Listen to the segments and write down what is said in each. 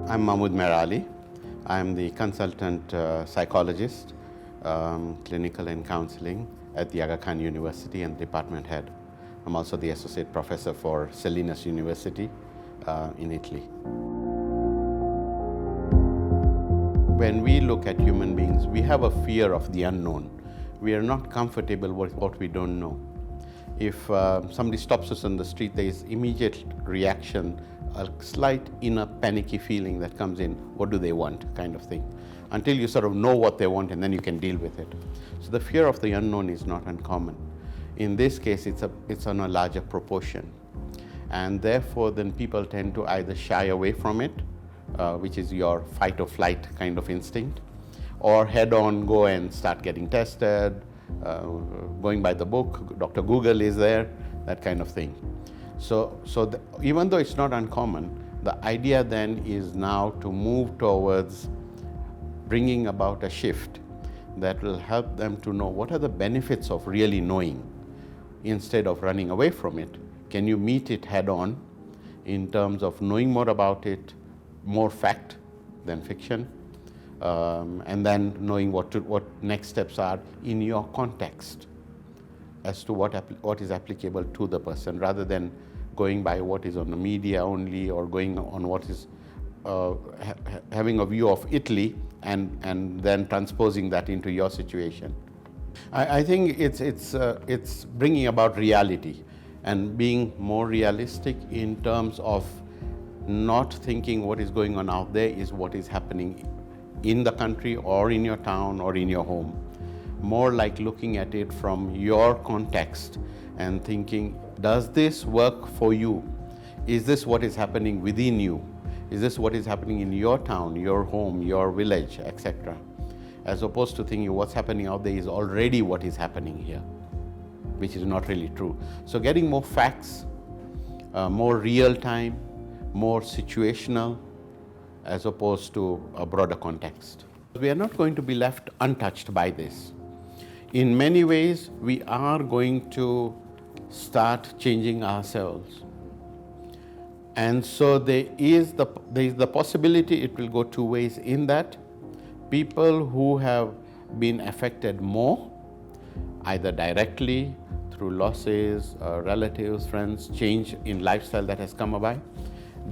I'm Mahmoud Merali. I'm the consultant psychologist, clinical and counseling at the Aga Khan University and department head. I'm also the associate professor for Salinas University in Italy. When we look at human beings, we have a fear of the unknown. We are not comfortable with what we don't know. If somebody stops us on the street, there is immediate reaction, a slight inner panicky feeling that comes in. What do they want, kind of thing, until you sort of know what they want, and then you can deal with it. So the fear of the unknown is not uncommon. In this case, it's on a larger proportion, and therefore then people tend to either shy away from it, which is your fight or flight kind of instinct, or head on go and start getting tested, going by the book, Dr. Google is there, that kind of thing. So even though it's not uncommon, the idea then is now to move towards bringing about a shift that will help them to know what are the benefits of really knowing. Instead of running away from it, can you meet it head on in terms of knowing more about it, more fact than fiction, and then knowing what next steps are in your context as to what is applicable to the person, rather than going by what is on the media only, or going on what is having a view of Italy and then transposing that into your situation. I think it's bringing about reality and being more realistic in terms of not thinking what is going on out there is what is happening in the country or in your town or in your home. More like looking at it from your context and thinking, does this work for you? Is this what is happening within you? Is this what is happening in your town, your home, your village, etc.? As opposed to thinking what's happening out there is already what is happening here, which is not really true. So getting more facts, more real time, more situational, as opposed to a broader context. We are not going to be left untouched by this. In many ways, we are going to start changing ourselves. And so there is the possibility it will go two ways, in that people who have been affected more, either directly through losses, relatives, friends, change in lifestyle that has come about,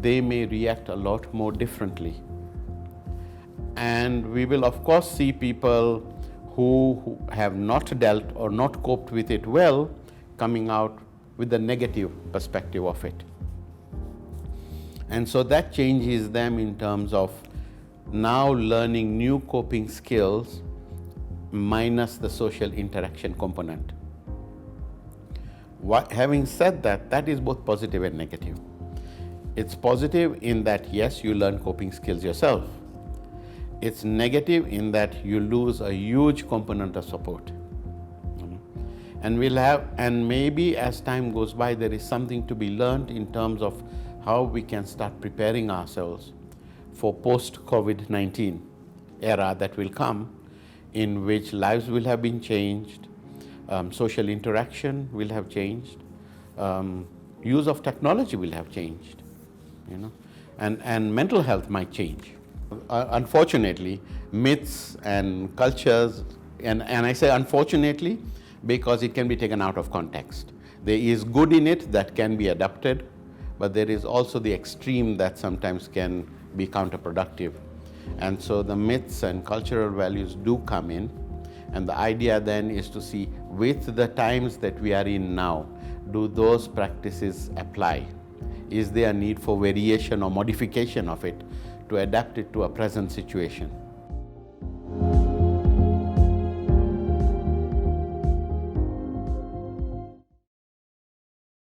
they may react a lot more differently. And we will of course see people who have not dealt or not coped with it well coming out with the negative perspective of it. And so that changes them in terms of now learning new coping skills minus the social interaction component. Having said that, that is both positive and negative. It's positive in that, yes, you learn coping skills yourself. It's negative in that you lose a huge component of support. And maybe as time goes by, there is something to be learned in terms of how we can start preparing ourselves for post-COVID-19 era that will come, in which lives will have been changed, social interaction will have changed, use of technology will have changed, and mental health might change. Unfortunately, myths and cultures, and I say unfortunately because it can be taken out of context. There is good in it that can be adapted, but there is also the extreme that sometimes can be counterproductive. And so the myths and cultural values do come in, and the idea then is to see, with the times that we are in now, do those practices apply? Is there a need for variation or modification of it to adapt it to a present situation?